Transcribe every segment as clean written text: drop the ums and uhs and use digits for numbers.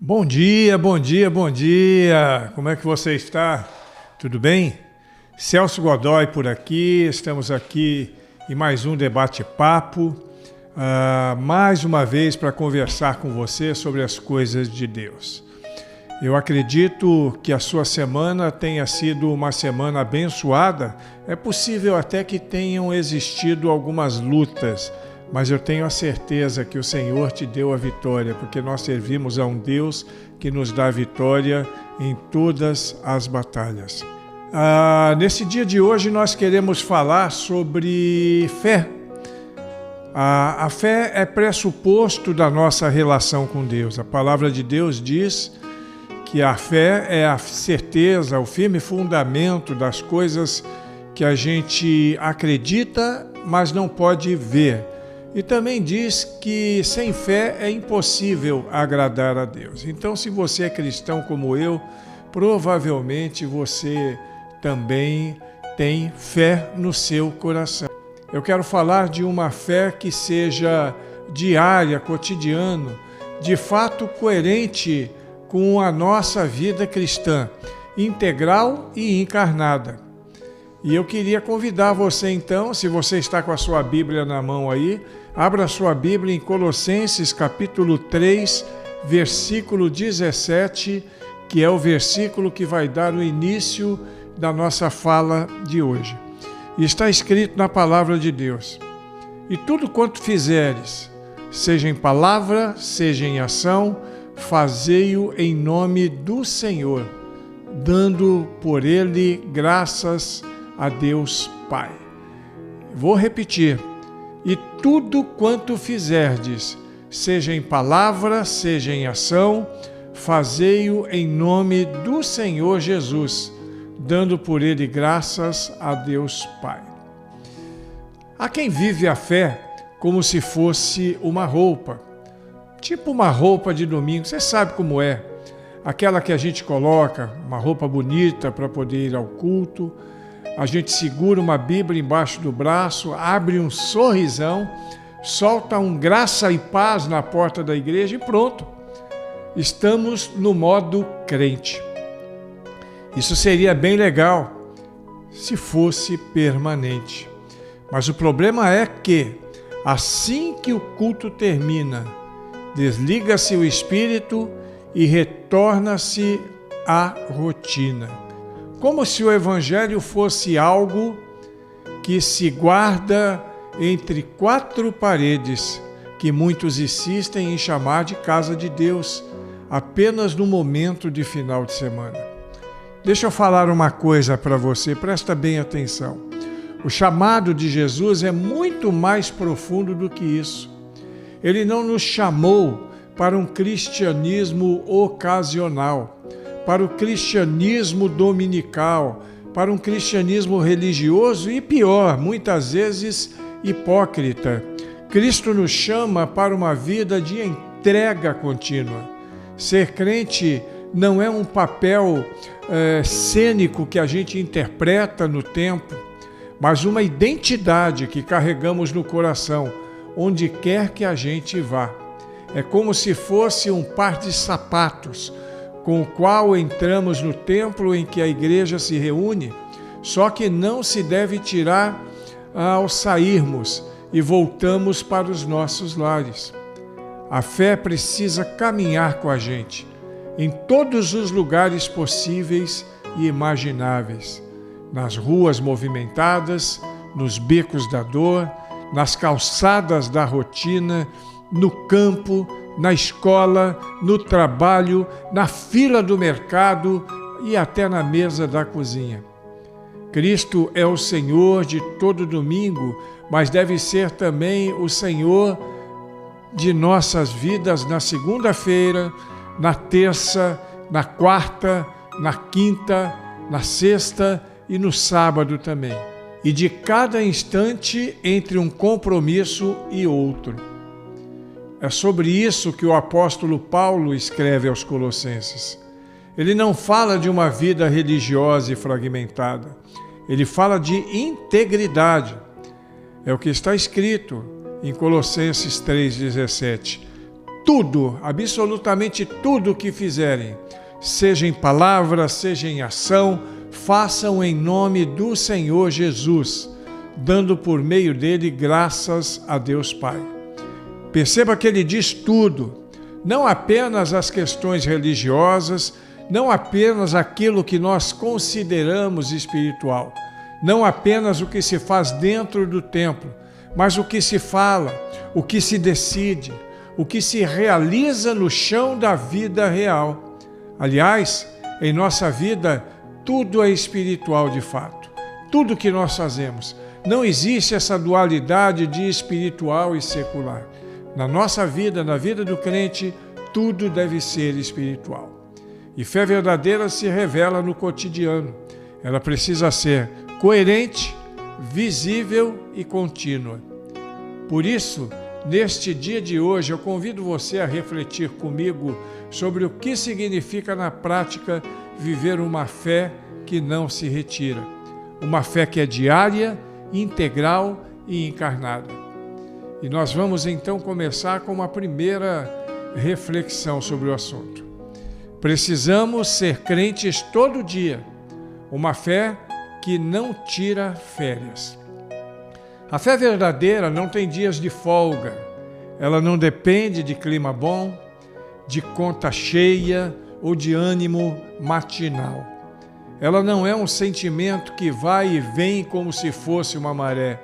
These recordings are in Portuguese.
Bom dia, bom dia, bom dia! Como é que você está? Tudo bem? Celso Godoy por aqui, estamos aqui em mais um debate-papo, mais uma vez para conversar com você sobre as coisas de Deus. Eu acredito que a sua semana tenha sido uma semana abençoada. É possível até que tenham existido algumas lutas, mas eu tenho a certeza que o Senhor te deu a vitória, porque nós servimos a um Deus que nos dá vitória em todas as batalhas. Nesse dia de hoje nós queremos falar sobre fé. A fé é pressuposto da nossa relação com Deus. A palavra de Deus diz que a fé é a certeza, o firme fundamento das coisas que a gente acredita, mas não pode ver. E também diz que sem fé é impossível agradar a Deus. Então, se você é cristão como eu, provavelmente você também tem fé no seu coração. Eu quero falar de uma fé que seja diária, cotidiana, de fato coerente com a nossa vida cristã, integral e encarnada. E eu queria convidar você então, se você está com a sua Bíblia na mão aí, abra a sua Bíblia em Colossenses capítulo 3, versículo 17, que é o versículo que vai dar o início da nossa fala de hoje. E está escrito na palavra de Deus: e tudo quanto fizeres, seja em palavra, seja em ação, fazei-o em nome do Senhor, dando por ele graças a Deus Pai. Vou repetir: e tudo quanto fizerdes, seja em palavra, seja em ação, fazei-o em nome do Senhor Jesus, dando por ele graças a Deus Pai. Há quem vive a fé como se fosse uma roupa, tipo uma roupa de domingo. Você sabe como é, aquela que a gente coloca, uma roupa bonita para poder ir ao culto. A gente segura uma Bíblia embaixo do braço, abre um sorrisão, solta um graça e paz na porta da igreja e pronto. Estamos no modo crente. Isso seria bem legal se fosse permanente. Mas o problema é que, assim que o culto termina, desliga-se o espírito e retorna-se à rotina. Como se o Evangelho fosse algo que se guarda entre quatro paredes, que muitos insistem em chamar de casa de Deus, apenas no momento de final de semana. Deixa eu falar uma coisa para você, presta bem atenção. O chamado de Jesus é muito mais profundo do que isso. Ele não nos chamou para um cristianismo ocasional, para o cristianismo dominical, para um cristianismo religioso e pior, muitas vezes hipócrita. Cristo nos chama para uma vida de entrega contínua. Ser crente não é um papel cênico que a gente interpreta no tempo, mas uma identidade que carregamos no coração, onde quer que a gente vá. É como se fosse um par de sapatos com o qual entramos no templo em que a igreja se reúne, só que não se deve tirar ao sairmos e voltamos para os nossos lares. A fé precisa caminhar com a gente em todos os lugares possíveis e imagináveis, nas ruas movimentadas, nos becos da dor, nas calçadas da rotina, no campo, na escola, no trabalho, na fila do mercado e até na mesa da cozinha. Cristo é o Senhor de todo domingo, mas deve ser também o Senhor de nossas vidas na segunda-feira, na terça, na quarta, na quinta, na sexta e no sábado também. E de cada instante entre um compromisso e outro. É sobre isso que o apóstolo Paulo escreve aos Colossenses. Ele não fala de uma vida religiosa e fragmentada. Ele fala de integridade. É o que está escrito em Colossenses 3,17. tudo, absolutamente tudo o que fizerem, seja em palavra, seja em ação, façam em nome do Senhor Jesus, dando por meio dele graças a Deus Pai. Perceba que ele diz tudo, não apenas as questões religiosas, não apenas aquilo que nós consideramos espiritual, não apenas o que se faz dentro do templo, mas o que se fala, o que se decide, o que se realiza no chão da vida real. Aliás, em nossa vida, tudo é espiritual de fato. Tudo que nós fazemos. Não existe essa dualidade de espiritual e secular. Na nossa vida, na vida do crente, tudo deve ser espiritual. E fé verdadeira se revela no cotidiano. Ela precisa ser coerente, visível e contínua. Por isso, neste dia de hoje, eu convido você a refletir comigo sobre o que significa na prática viver uma fé que não se retira. Uma fé que é diária, integral e encarnada. E nós vamos então começar com uma primeira reflexão sobre o assunto. Precisamos ser crentes todo dia. Uma fé que não tira férias. A fé verdadeira não tem dias de folga. Ela não depende de clima bom, de conta cheia ou de ânimo matinal. Ela não é um sentimento que vai e vem como se fosse uma maré,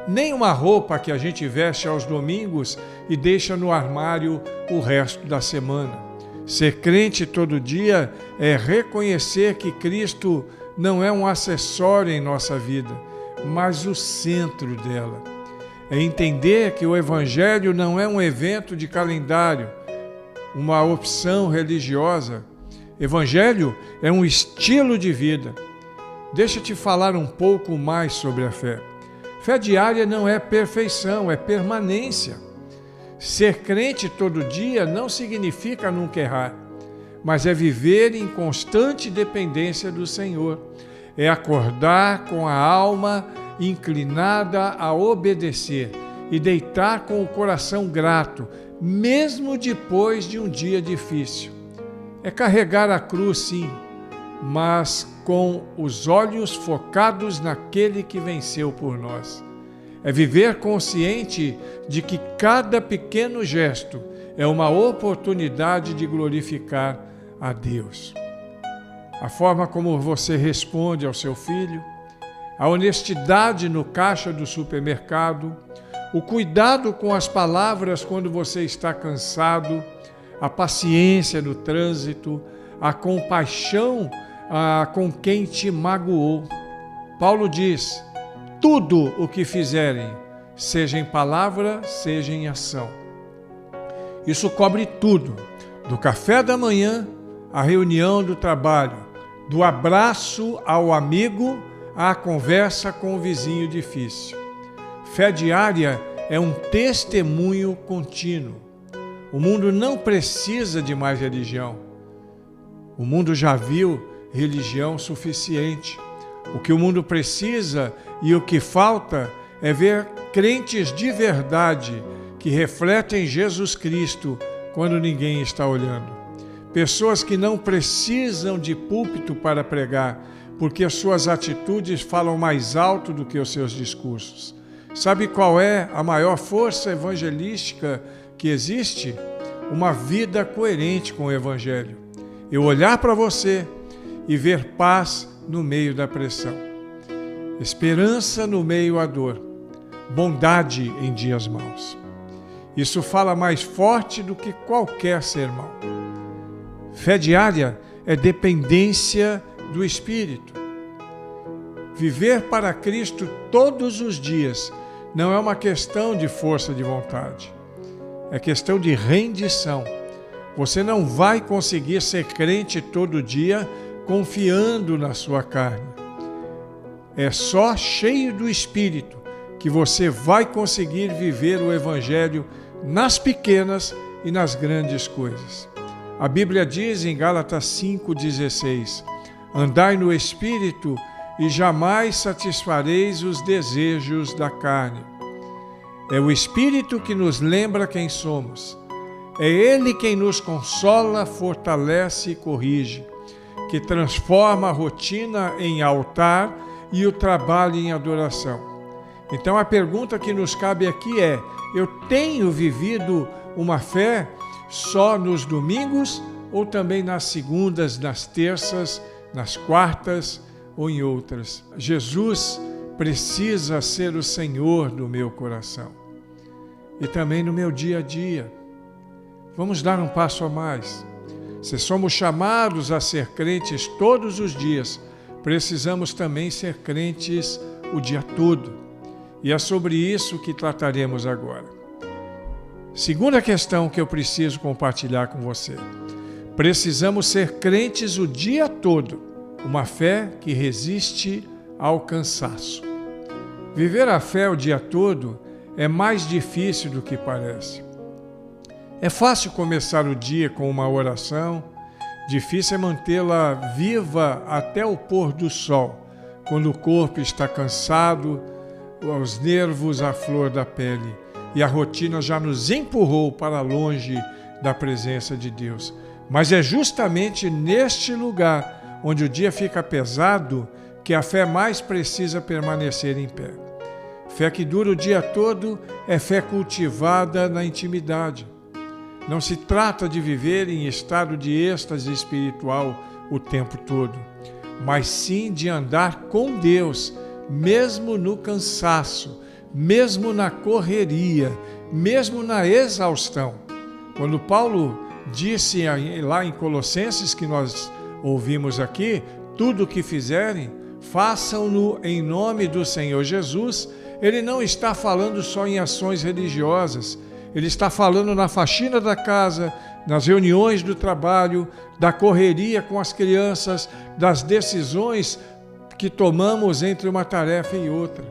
nem uma roupa que a gente veste aos domingos e deixa no armário o resto da semana. Ser crente todo dia é reconhecer que Cristo não é um acessório em nossa vida, mas o centro dela. É entender que o Evangelho não é um evento de calendário, uma opção religiosa. Evangelho é um estilo de vida. Deixa eu te falar um pouco mais sobre a fé. Fé diária não é perfeição, é permanência. Ser crente todo dia não significa nunca errar, mas é viver em constante dependência do Senhor. É acordar com a alma inclinada a obedecer e deitar com o coração grato, mesmo depois de um dia difícil. É carregar a cruz, sim, mas com os olhos focados naquele que venceu por nós. É viver consciente de que cada pequeno gesto é uma oportunidade de glorificar a Deus. A forma como você responde ao seu filho, a honestidade no caixa do supermercado, o cuidado com as palavras quando você está cansado, a paciência no trânsito, a compaixão com quem te magoou. Paulo diz: tudo o que fizerem, seja em palavra, seja em ação. Isso cobre tudo, do café da manhã à reunião do trabalho, do abraço ao amigo à conversa com o vizinho difícil. Fé diária é um testemunho contínuo. O mundo não precisa de mais religião. O mundo já viu religião suficiente. O que o mundo precisa e o que falta é ver crentes de verdade que refletem Jesus Cristo quando ninguém está olhando. Pessoas que não precisam de púlpito para pregar, porque as suas atitudes falam mais alto do que os seus discursos. Sabe qual é a maior força evangelística que existe? Uma vida coerente com o Evangelho. Eu olhar para você e ver paz no meio da pressão, esperança no meio à dor, bondade em dias maus. Isso fala mais forte do que qualquer sermão. Fé diária é dependência do Espírito. Viver para Cristo todos os dias não é uma questão de força de vontade. É questão de rendição. Você não vai conseguir ser crente todo dia confiando na sua carne. É só cheio do Espírito que você vai conseguir viver o Evangelho nas pequenas e nas grandes coisas. A Bíblia diz em Gálatas 5,16: andai no Espírito e jamais satisfareis os desejos da carne. É o Espírito que nos lembra quem somos. É Ele quem nos consola, fortalece e corrige, que transforma a rotina em altar e o trabalho em adoração. Então a pergunta que nos cabe aqui é: eu tenho vivido uma fé só nos domingos ou também nas segundas, nas terças, nas quartas ou em outras? Jesus precisa ser o Senhor do meu coração e também no meu dia a dia. Vamos dar um passo a mais. Se somos chamados a ser crentes todos os dias, precisamos também ser crentes o dia todo. E é sobre isso que trataremos agora. Segunda questão que eu preciso compartilhar com você. Precisamos ser crentes o dia todo, uma fé que resiste ao cansaço. Viver a fé o dia todo é mais difícil do que parece. É fácil começar o dia com uma oração, difícil é mantê-la viva até o pôr do sol, quando o corpo está cansado, os nervos à flor da pele e a rotina já nos empurrou para longe da presença de Deus. Mas é justamente neste lugar onde o dia fica pesado que a fé mais precisa permanecer em pé. Fé que dura o dia todo é fé cultivada na intimidade. Não se trata de viver em estado de êxtase espiritual o tempo todo, mas sim de andar com Deus, mesmo no cansaço, mesmo na correria, mesmo na exaustão. Quando Paulo disse lá em Colossenses, que nós ouvimos aqui, tudo o que fizerem, façam-no em nome do Senhor Jesus, ele não está falando só em ações religiosas. Ele está falando na faxina da casa, nas reuniões do trabalho, da correria com as crianças, das decisões que tomamos entre uma tarefa e outra.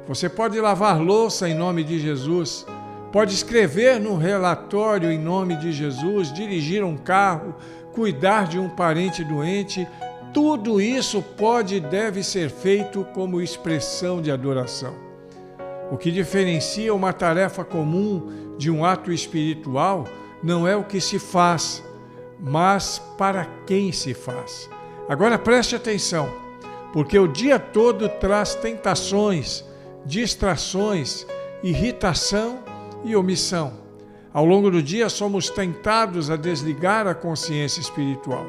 Você pode lavar louça em nome de Jesus, pode escrever num relatório em nome de Jesus, dirigir um carro, cuidar de um parente doente. Tudo isso pode e deve ser feito como expressão de adoração. O que diferencia uma tarefa comum de um ato espiritual não é o que se faz, mas para quem se faz. Agora preste atenção, porque o dia todo traz tentações, distrações, irritação e omissão. Ao longo do dia somos tentados a desligar a consciência espiritual.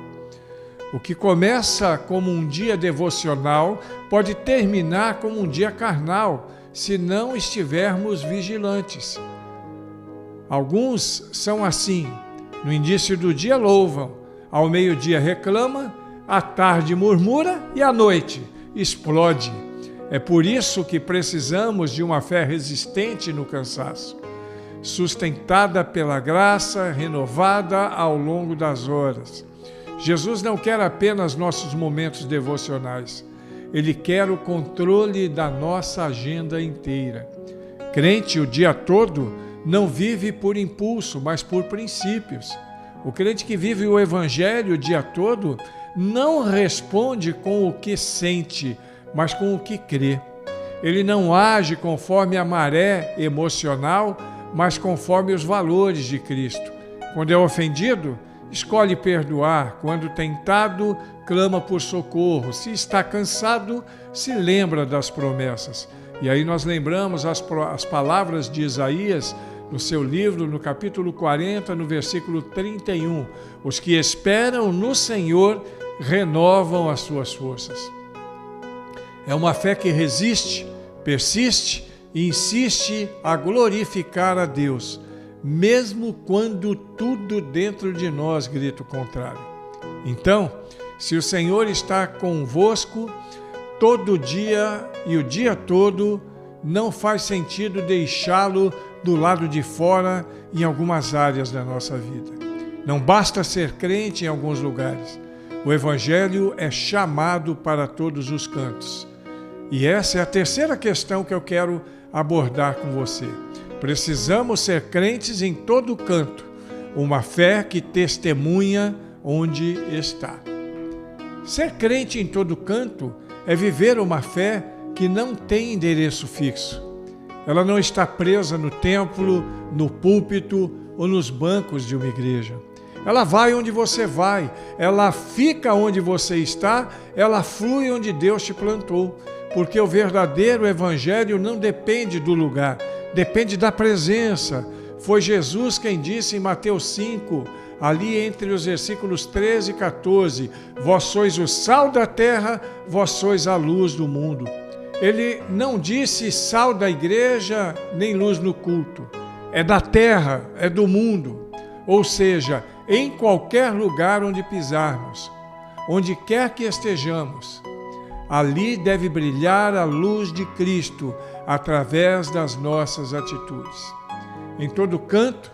O que começa como um dia devocional pode terminar como um dia carnal, se não estivermos vigilantes. Alguns são assim: no início do dia louvam, ao meio-dia reclama, à tarde murmura e à noite explode. É por isso que precisamos de uma fé resistente no cansaço, sustentada pela graça, renovada ao longo das horas. Jesus não quer apenas nossos momentos devocionais, Ele quer o controle da nossa agenda inteira. Crente o dia todo não vive por impulso, mas por princípios. O crente que vive o Evangelho o dia todo não responde com o que sente, mas com o que crê. Ele não age conforme a maré emocional, mas conforme os valores de Cristo. Quando é ofendido, escolhe perdoar. Quando tentado, clama por socorro. Se está cansado, se lembra das promessas. E aí nós lembramos as palavras de Isaías, no seu livro, no capítulo 40, no versículo 31. Os que esperam no Senhor renovam as suas forças. É uma fé que resiste, persiste e insiste a glorificar a Deus, mesmo quando tudo dentro de nós grita o contrário. Então, se o Senhor está convosco todo dia e o dia todo, não faz sentido deixá-lo do lado de fora em algumas áreas da nossa vida. Não basta ser crente em alguns lugares. O Evangelho é chamado para todos os cantos. E essa é a terceira questão que eu quero abordar com você. Precisamos ser crentes em todo canto, uma fé que testemunha onde está. Ser crente em todo canto é viver uma fé que não tem endereço fixo. Ela não está presa no templo, no púlpito ou nos bancos de uma igreja. Ela vai onde você vai, ela fica onde você está, ela flui onde Deus te plantou. Porque o verdadeiro evangelho não depende do lugar, depende da presença. Foi Jesus quem disse em Mateus 5, ali entre os versículos 13 e 14, vós sois o sal da terra, vós sois a luz do mundo. Ele não disse sal da igreja, nem luz no culto. É da terra, é do mundo. Ou seja, em qualquer lugar onde pisarmos, onde quer que estejamos, ali deve brilhar a luz de Cristo através das nossas atitudes. Em todo canto,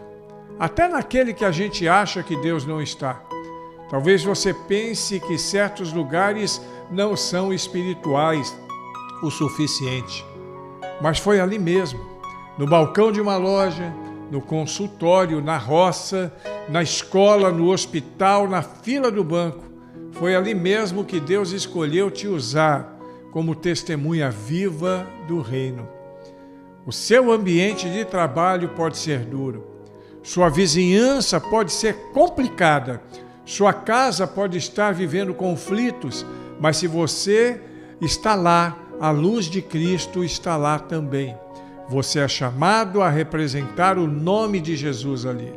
até naquele que a gente acha que Deus não está. Talvez você pense que certos lugares não são espirituais o suficiente. Mas foi ali mesmo, no balcão de uma loja, no consultório, na roça, na escola, no hospital, na fila do banco. Foi ali mesmo que Deus escolheu te usar como testemunha viva do reino. O seu ambiente de trabalho pode ser duro. Sua vizinhança pode ser complicada. Sua casa pode estar vivendo conflitos, mas se você está lá, a luz de Cristo está lá também. Você é chamado a representar o nome de Jesus ali.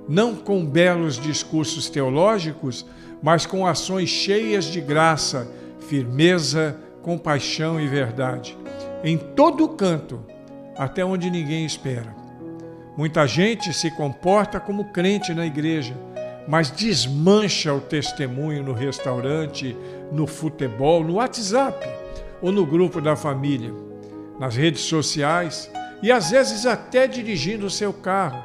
Não com belos discursos teológicos, mas com ações cheias de graça, firmeza, compaixão e verdade. Em todo canto, até onde ninguém espera. Muita gente se comporta como crente na igreja, mas desmancha o testemunho no restaurante, no futebol, no WhatsApp ou no grupo da família, nas redes sociais e às vezes até dirigindo o seu carro.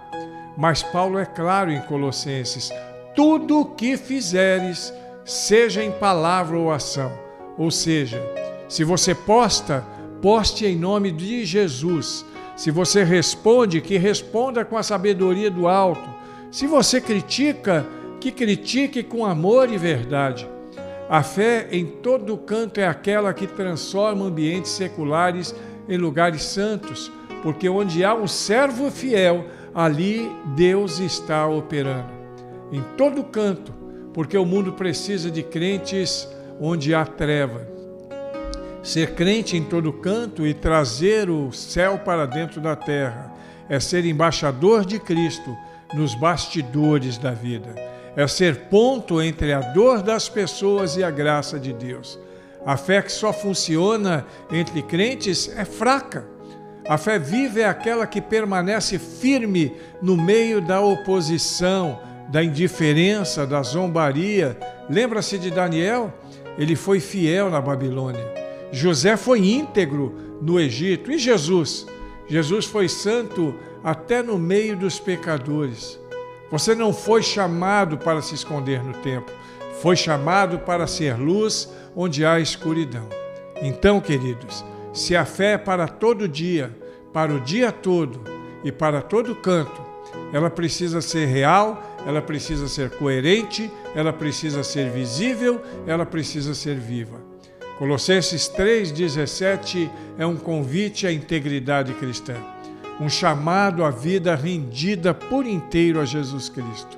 Mas Paulo é claro em Colossenses: tudo o que fizeres, seja em palavra ou ação. Ou seja, se você poste em nome de Jesus. Se você responde, que responda com a sabedoria do alto. Se você critica, que critique com amor e verdade. A fé em todo canto é aquela que transforma ambientes seculares em lugares santos, porque onde há um servo fiel, ali Deus está operando. Em todo canto, porque o mundo precisa de crentes onde há treva. Ser crente em todo canto e trazer o céu para dentro da terra é ser embaixador de Cristo nos bastidores da vida. É ser ponto entre a dor das pessoas e a graça de Deus. A fé que só funciona entre crentes é fraca. A fé viva é aquela que permanece firme no meio da oposição, da indiferença, da zombaria. Lembra-se de Daniel? Ele foi fiel na Babilônia. José foi íntegro no Egito. E Jesus? Jesus foi santo até no meio dos pecadores. Você não foi chamado para se esconder no templo. Foi chamado para ser luz onde há escuridão. Então, queridos, se a fé é para todo dia, para o dia todo e para todo canto, ela precisa ser real, ela precisa ser coerente, ela precisa ser visível, ela precisa ser viva. Colossenses 3,17 é um convite à integridade cristã, um chamado à vida rendida por inteiro a Jesus Cristo.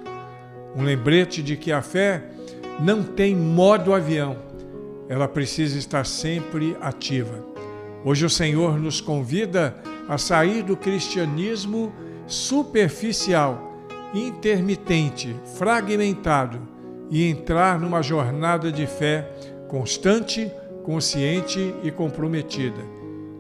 Um lembrete de que a fé não tem modo avião, ela precisa estar sempre ativa. Hoje o Senhor nos convida a sair do cristianismo superficial, intermitente, fragmentado e entrar numa jornada de fé constante, consciente e comprometida.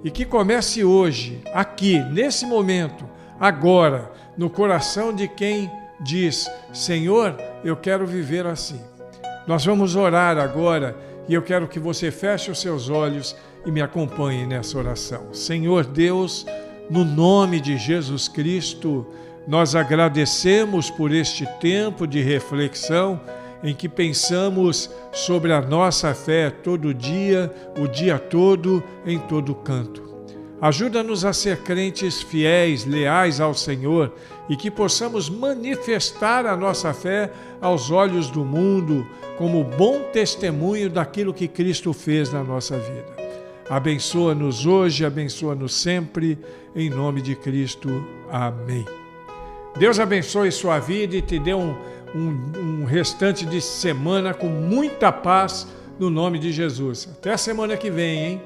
E que comece hoje, aqui, nesse momento, agora, no coração de quem diz: Senhor, eu quero viver assim. Nós vamos orar agora e eu quero que você feche os seus olhos e me acompanhe nessa oração. Senhor Deus, no nome de Jesus Cristo, nós agradecemos por este tempo de reflexão em que pensamos sobre a nossa fé todo dia, o dia todo, em todo canto. Ajuda-nos a ser crentes fiéis, leais ao Senhor e que possamos manifestar a nossa fé aos olhos do mundo como bom testemunho daquilo que Cristo fez na nossa vida. Abençoa-nos hoje, abençoa-nos sempre, em nome de Cristo. Amém. Deus abençoe sua vida e te dê um restante de semana com muita paz, no nome de Jesus. Até a semana que vem, hein?